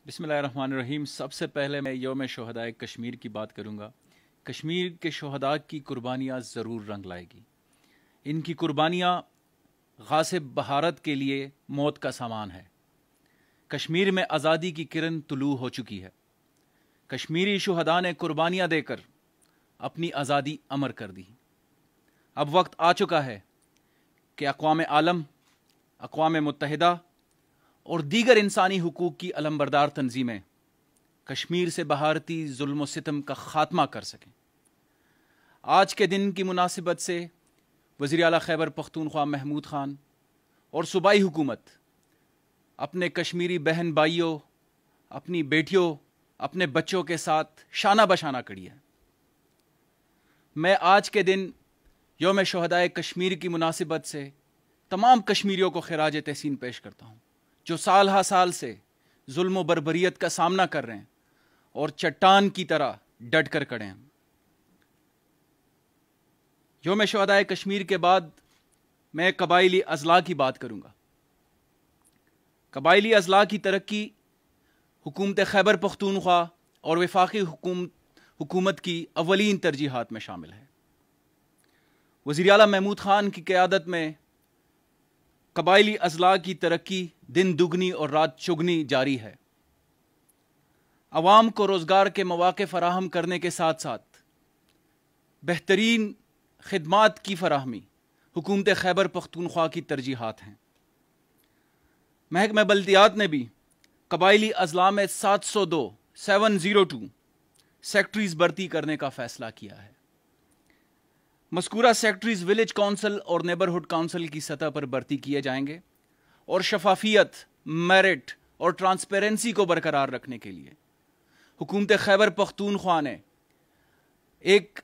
بسم اللہ الرحمن الرحیم۔ سب سے پہلے میں یوم شہدائے کشمیر کی بات کروں گا۔ کشمیر کے شہداء کی قربانیاں ضرور رنگ لائے گی۔ ان کی قربانیاں غاصب بھارت کے لیے موت کا سامان ہے۔ کشمیر میں آزادی کی کرن طلوع ہو چکی ہے۔ کشمیری شہداء نے قربانیاں دے کر اپنی آزادی امر کر دی۔ اب وقت آ چکا ہے کہ اقوام عالم، اقوام متحدہ اور دیگر انسانی حقوق کی علمبردار تنظیمیں کشمیر سے بھارتی ظلم و ستم کا خاتمہ کر سکیں۔ آج کے دن کی مناسبت سے وزیر اعلیٰ خیبر پختونخوا محمود خان اور صوبائی حکومت اپنے کشمیری بہن بھائیوں، اپنی بیٹیوں، اپنے بچوں کے ساتھ شانہ بشانہ کھڑی ہے۔ میں آج کے دن یوم شہدائے کشمیر کی مناسبت سے تمام کشمیریوں کو خراج تحسین پیش کرتا ہوں، جو سال ہا سال سے ظلم و بربریت کا سامنا کر رہے ہیں اور چٹان کی طرح ڈٹ کر کھڑے ہیں۔ یوم شہدائے کشمیر کے بعد میں قبائلی اضلاع کی بات کروں گا۔ قبائلی اضلاع کی ترقی حکومت خیبر پختونخوا اور وفاقی حکومت کی اولین ترجیحات میں شامل ہے۔ وزیر اعلیٰ محمود خان کی قیادت میں قبائلی اضلاع کی ترقی دن دگنی اور رات چگنی جاری ہے۔ عوام کو روزگار کے مواقع فراہم کرنے کے ساتھ ساتھ بہترین خدمات کی فراہمی حکومت خیبر پختونخوا کی ترجیحات ہیں۔ محکمہ بلدیات نے بھی قبائلی اضلاع میں 702 سیکٹریز بھرتی کرنے کا فیصلہ کیا ہے۔ مذکورہ سیکٹریز ولیج کونسل اور نیبرہڈ کونسل کی سطح پر بھرتی کیے جائیں گے اور شفافیت، میرٹ اور ٹرانسپیرنسی کو برقرار رکھنے کے لیے حکومت خیبر پختونخوا نے ایک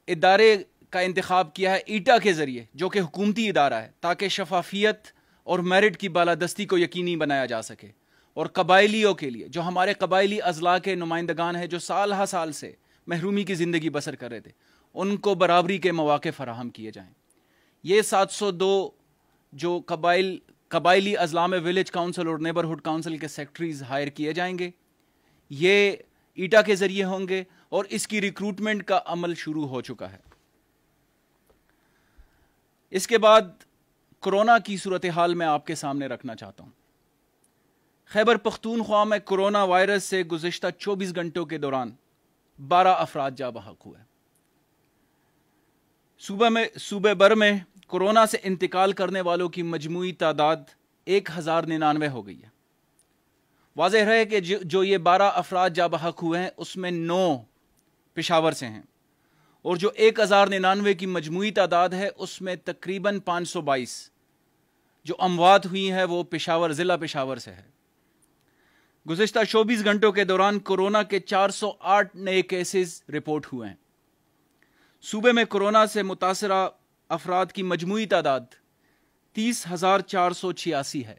ادارے کا انتخاب کیا ہے ایٹا کے ذریعے، جو کہ حکومتی ادارہ ہے، تاکہ شفافیت اور میرٹ کی بالادستی کو یقینی بنایا جا سکے اور قبائلیوں کے لیے، جو ہمارے قبائلی اضلاع کے نمائندگان ہیں، جو سال ہا سال سے محرومی کی زندگی بسر کر رہے تھے، ان کو برابری کے مواقع فراہم کیے جائیں۔ یہ 702 جو قبائلی اضلاع میں ولیج کونسل اور نیبرہڈ کونسل کے سیکٹریز ہائر کیے جائیں گے، یہ ایٹا کے ذریعے ہوں گے اور اس کی ریکروٹمنٹ کا عمل شروع ہو چکا ہے۔ اس کے بعد کورونا کی صورتحال میں آپ کے سامنے رکھنا چاہتا ہوں۔ خیبر پختونخوا میں کورونا وائرس سے گزشتہ 24 گھنٹوں کے دوران 12 افراد جاں بحق ہوئے۔ صوبے بھر میں کورونا سے انتقال کرنے والوں کی مجموعی تعداد 1099 ہو گئی ہے۔ واضح رہے کہ جو یہ 12 افراد جاں بحق ہوئے ہیں، اس میں 9 پشاور سے ہیں، اور جو 1099 کی مجموعی تعداد ہے، اس میں تقریباً 522 جو اموات ہوئی ہیں وہ ضلع پشاور سے ہے۔ گزشتہ 24 گھنٹوں کے دوران کورونا کے 408 نئے کیسز رپورٹ ہوئے ہیں۔ صوبے میں کورونا سے متاثرہ افراد کی مجموعی تعداد 30,486 ہے۔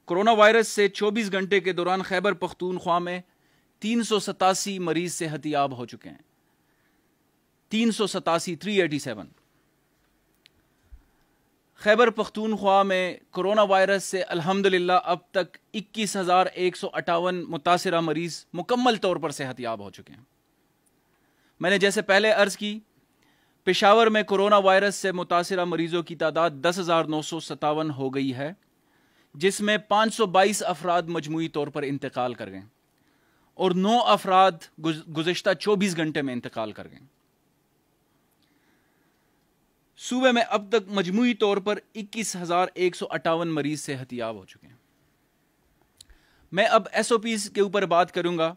کورونا وائرس سے 24 گھنٹے کے دوران خیبر پختونخوا میں 387 مریض صحت یاب ہو چکے ہیں۔ 387 خیبر پختونخوا میں کورونا وائرس سے الحمدللہ اب تک 21,158 متاثرہ مریض مکمل طور پر صحت یاب ہو چکے ہیں۔ میں نے جیسے پہلے عرض کی، پشاور میں کورونا وائرس سے متاثرہ مریضوں کی تعداد 10,957 ہو گئی ہے، جس میں 522 افراد مجموعی طور پر انتقال کر گئے اور 9 افراد گزشتہ 24 گھنٹے میں انتقال کر گئے۔ صوبے میں اب تک مجموعی طور پر 21,158 مریض صحت یاب ہو چکے ہیں۔ میں اب SOPs کے اوپر بات کروں گا۔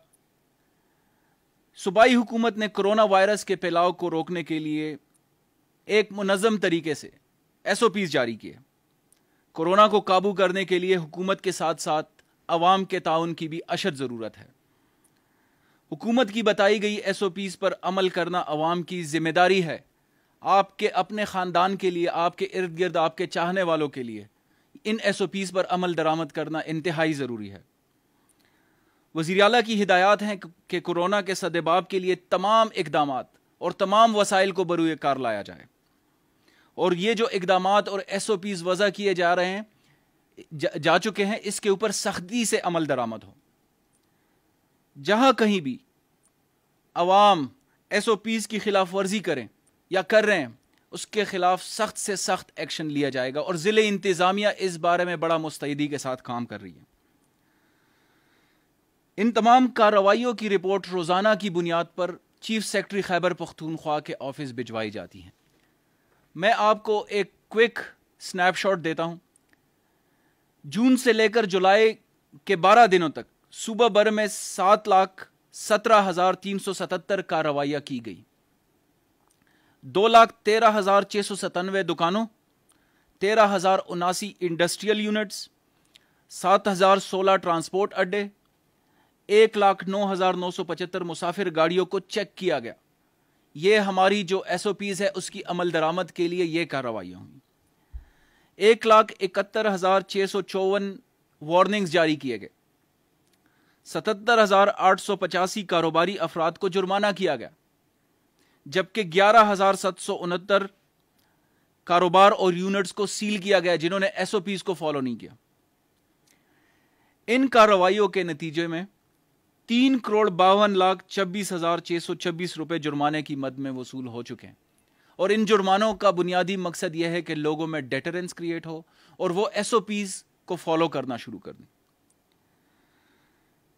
صوبائی حکومت نے کورونا وائرس کے پھیلاؤ کو روکنے کے لیے ایک منظم طریقے سے SOPs جاری کیے۔ کورونا کو قابو کرنے کے لیے حکومت کے ساتھ ساتھ عوام کے تعاون کی بھی اشد ضرورت ہے۔ حکومت کی بتائی گئی SOPs پر عمل کرنا عوام کی ذمہ داری ہے۔ آپ کے اپنے خاندان کے لیے، آپ کے ارد گرد آپ کے چاہنے والوں کے لیے ان SOPs پر عمل درآمد کرنا انتہائی ضروری ہے۔ وزیر اعلیٰ کی ہدایات ہیں کہ کورونا کے سدباب کے لیے تمام اقدامات اور تمام وسائل کو بروئے کار لایا جائے، اور یہ جو اقدامات اور SOPs وضع کیے جا رہے ہیں، جا چکے ہیں، اس کے اوپر سختی سے عمل درآمد ہو۔ جہاں کہیں بھی عوام ایس او پیز کی خلاف ورزی کریں یا کر رہے ہیں، اس کے خلاف سخت سے سخت ایکشن لیا جائے گا، اور ضلع انتظامیہ اس بارے میں بڑا مستعدی کے ساتھ کام کر رہی ہے۔ ان تمام کارروائیوں کی رپورٹ روزانہ کی بنیاد پر چیف سیکرٹری خیبر پختونخوا کے آفس بھجوائی جاتی ہیں۔ میں آپ کو ایک کوئک سنیپ شاٹ دیتا ہوں۔ جون سے لے کر جولائی کے 12 دنوں تک صوبہ بھر میں 7,17,377 کارروائیاں کی گئی۔ 2,13,697 دکانوں، 13,079 انڈسٹریل یونٹس، 7,016 ٹرانسپورٹ اڈے، 1,09,975 مسافر گاڑیوں کو چیک کیا گیا۔ یہ ہماری جو ایس او پیز ہے اس کی عمل درآمد کے لیے یہ کارروائیاں ہوئیں۔ 1,71,654 وارننگز جاری کیے گئے، 77,885 کاروباری افراد کو جرمانہ کیا گیا، جبکہ 11,769 کاروبار اور یونٹس کو سیل کیا گیا جنہوں نے ایس او پیز کو فالو نہیں کیا۔ ان کارروائیوں کے نتیجے میں 3,52,26,626 روپے جرمانے کی مد میں وصول ہو چکے ہیں، اور ان جرمانوں کا بنیادی مقصد یہ ہے کہ لوگوں میں ڈیٹرنس کریٹ ہو اور وہ ایس او پیز کو فالو کرنا شروع کر دیں۔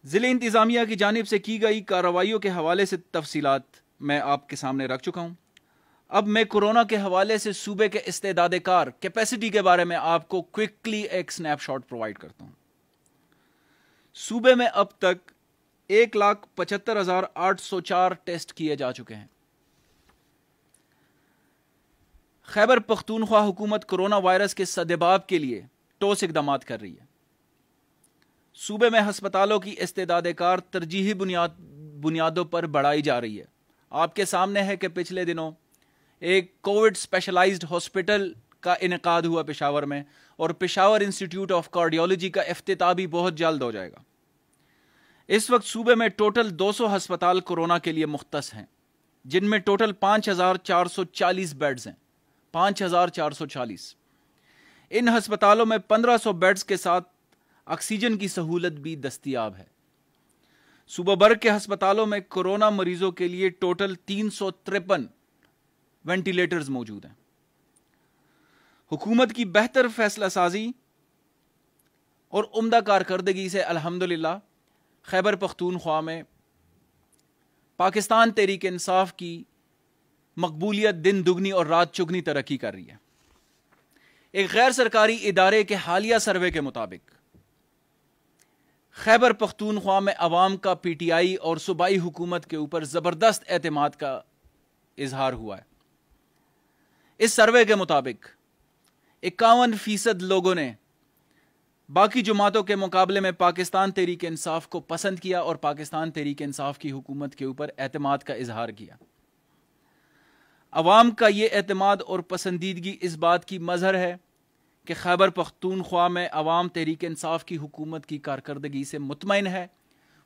ضلع انتظامیہ کی جانب سے کی گئی کارروائیوں کے حوالے سے تفصیلات میں آپ کے سامنے رکھ چکا ہوں۔ اب میں کورونا کے حوالے سے صوبے کے استعداد کار کیپیسٹی کے بارے میں آپ کو کوئکلی ایک سنیپ شاٹ پرووائڈ کرتا ہوں۔ صوبے میں اب تک 1,75,804 ٹیسٹ کیے جا چکے ہیں۔ خیبر پختونخوا حکومت کورونا وائرس کے سدباب کے لیے ٹھوس اقدامات کر رہی ہے۔ صوبے میں ہسپتالوں کی استعداد کار ترجیحی بنیادوں پر بڑھائی جا رہی ہے۔ آپ کے سامنے ہے کہ پچھلے دنوں ایک کووڈ اسپیشلائزڈ ہاسپٹل کا انعقاد ہوا پشاور میں، اور پشاور انسٹیٹیوٹ آف کارڈیولوجی کا افتتاح بھی بہت جلد ہو جائے گا۔ اس وقت صوبے میں ٹوٹل 200 ہسپتال کورونا کے لیے مختص ہیں، جن میں ٹوٹل 5,440 بیڈز ہیں۔ 5,440۔ ان ہسپتالوں میں 1,500 بیڈز کے ساتھ آکسیجن کی سہولت بھی دستیاب ہے۔ صوبہ بھر کے ہسپتالوں میں کورونا مریضوں کے لیے ٹوٹل 353 وینٹیلیٹرز موجود ہیں۔ حکومت کی بہتر فیصلہ سازی اور عمدہ کارکردگی سے الحمدللہ خیبر پختونخوا میں پاکستان تحریک انصاف کی مقبولیت دن دگنی اور رات چگنی ترقی کر رہی ہے۔ ایک غیر سرکاری ادارے کے حالیہ سروے کے مطابق خیبر پختونخوا میں عوام کا پی ٹی آئی اور صوبائی حکومت کے اوپر زبردست اعتماد کا اظہار ہوا ہے۔ اس سروے کے مطابق 51% لوگوں نے باقی جماعتوں کے مقابلے میں پاکستان تحریک انصاف کو پسند کیا اور پاکستان تحریک انصاف کی حکومت کے اوپر اعتماد کا اظہار کیا۔ عوام کا یہ اعتماد اور پسندیدگی اس بات کی مظہر ہے کہ خیبر پختونخوا میں عوام تحریک انصاف کی حکومت کی کارکردگی سے مطمئن ہے۔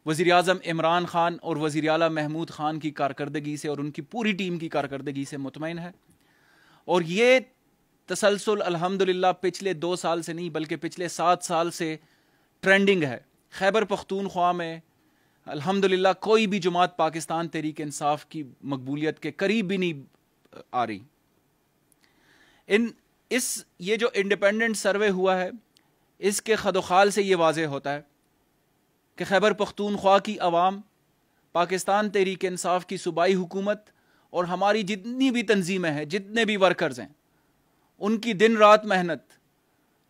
وزیر اعظم عمران خان اور وزیر اعلیٰ محمود خان کی کارکردگی سے اور ان کی پوری ٹیم کی کارکردگی سے مطمئن ہے، اور یہ تسلسل الحمدللہ پچھلے 2 سال سے نہیں بلکہ پچھلے 7 سال سے ٹرینڈنگ ہے۔ خیبر پختونخوا میں الحمدللہ کوئی بھی جماعت پاکستان تحریک انصاف کی مقبولیت کے قریب بھی نہیں آ رہی۔ یہ جو انڈیپینڈنٹ سروے ہوا ہے، اس کے خد و خال سے یہ واضح ہوتا ہے کہ خیبر پختونخوا کی عوام، پاکستان تحریک انصاف کی صوبائی حکومت اور ہماری جتنی بھی تنظیمیں ہیں، جتنے بھی ورکرز ہیں، ان کی دن رات محنت،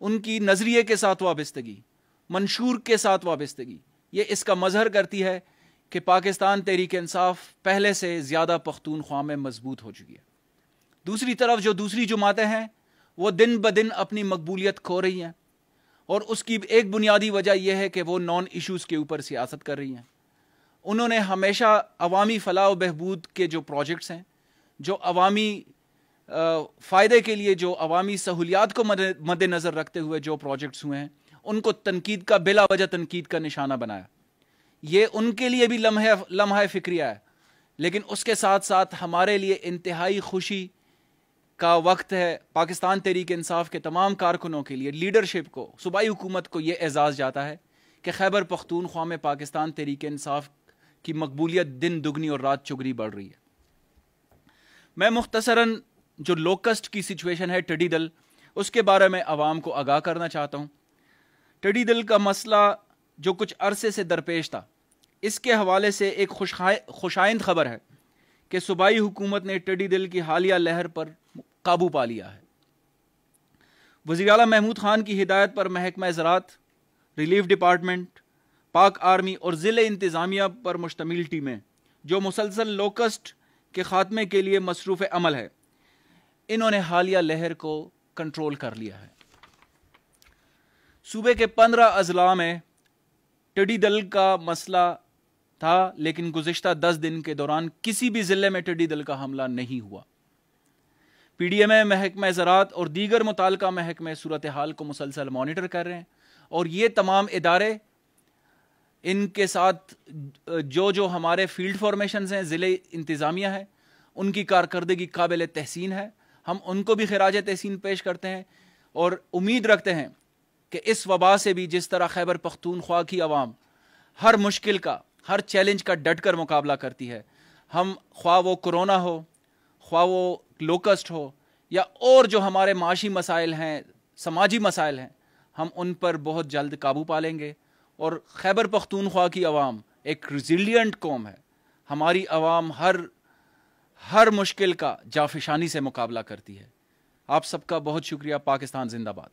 ان کی نظریے کے ساتھ وابستگی، منشور کے ساتھ وابستگی، یہ اس کا مظہر کرتی ہے کہ پاکستان تحریک انصاف پہلے سے زیادہ پختونخوا میں مضبوط ہو چکی ہے۔ دوسری طرف جو دوسری جماعتیں ہیں وہ دن بدن اپنی مقبولیت کھو رہی ہیں، اور اس کی ایک بنیادی وجہ یہ ہے کہ وہ نان ایشوز کے اوپر سیاست کر رہی ہیں۔ انہوں نے ہمیشہ عوامی فلاح و بہبود کے جو پروجیکٹس ہیں، جو عوامی فائدے کے لیے، جو عوامی سہولیات کو مد نظر رکھتے ہوئے جو پروجیکٹس ہوئے ہیں، ان کو تنقید کا بلا وجہ تنقید کا نشانہ بنایا۔ یہ ان کے لیے بھی لمحہ فکریہ ہے، لیکن اس کے ساتھ ساتھ ہمارے لیے انتہائی خوشی کا وقت ہے پاکستان تحریک انصاف کے تمام کارکنوں کے لیے، لیڈرشپ کو، صوبائی حکومت کو یہ اعزاز جاتا ہے کہ خیبر پختونخوا میں پاکستان تحریک انصاف کی مقبولیت دن دگنی اور رات چگنی بڑھ رہی ہے۔ میں مختصراً جو لوکسٹ کی سچویشن ہے، ٹڈی دل، اس کے بارے میں عوام کو آگاہ کرنا چاہتا ہوں۔ ٹڈی دل کا مسئلہ جو کچھ عرصے سے درپیش تھا، اس کے حوالے سے ایک خوشائند خبر ہے کہ صوبائی حکومت نے ٹڈی دل کی حالیہ لہر پر قابو پا لیا ہے۔ وزیر اعلیٰ محمود خان کی ہدایت پر محکمہ زراعت، ریلیف ڈپارٹمنٹ، پاک آرمی اور ضلع انتظامیہ پر مشتمل ٹیمیں جو مسلسل لوکسٹ کے خاتمے کے لیے مصروف عمل ہے، انہوں نے حالیہ لہر کو کنٹرول کر لیا ہے۔ صوبے کے 15 اضلاع میں ٹڈی دل کا مسئلہ تھا، لیکن گزشتہ 10 دن کے دوران کسی بھی ضلع میں ٹڈی دل کا حملہ نہیں ہوا۔ پی ڈی ایم اے، محکمہ زراعت اور دیگر متعلقہ محکمے صورتحال کو مسلسل مانیٹر کر رہے ہیں، اور یہ تمام ادارے، ان کے ساتھ جو ہمارے فیلڈ فارمیشنز ہیں، ضلع انتظامیہ ہے، ان کی کارکردگی قابل تحسین ہے۔ ہم ان کو بھی خراج تحسین پیش کرتے ہیں اور امید رکھتے ہیں کہ اس وبا سے بھی جس طرح خیبر پختونخوا کی عوام ہر مشکل کا، ہر چیلنج کا ڈٹ کر مقابلہ کرتی ہے، ہم خواہ وہ کرونا ہو، خواہ وہ لوکسٹ ہو، یا اور جو ہمارے معاشی مسائل ہیں، سماجی مسائل ہیں، ہم ان پر بہت جلد قابو پا لیں گے۔ اور خیبر پختونخوا کی عوام ایک ریزیلینٹ قوم ہے، ہماری عوام ہر مشکل کا جافشانی سے مقابلہ کرتی ہے۔ آپ سب کا بہت شکریہ۔ پاکستان زندہ باد۔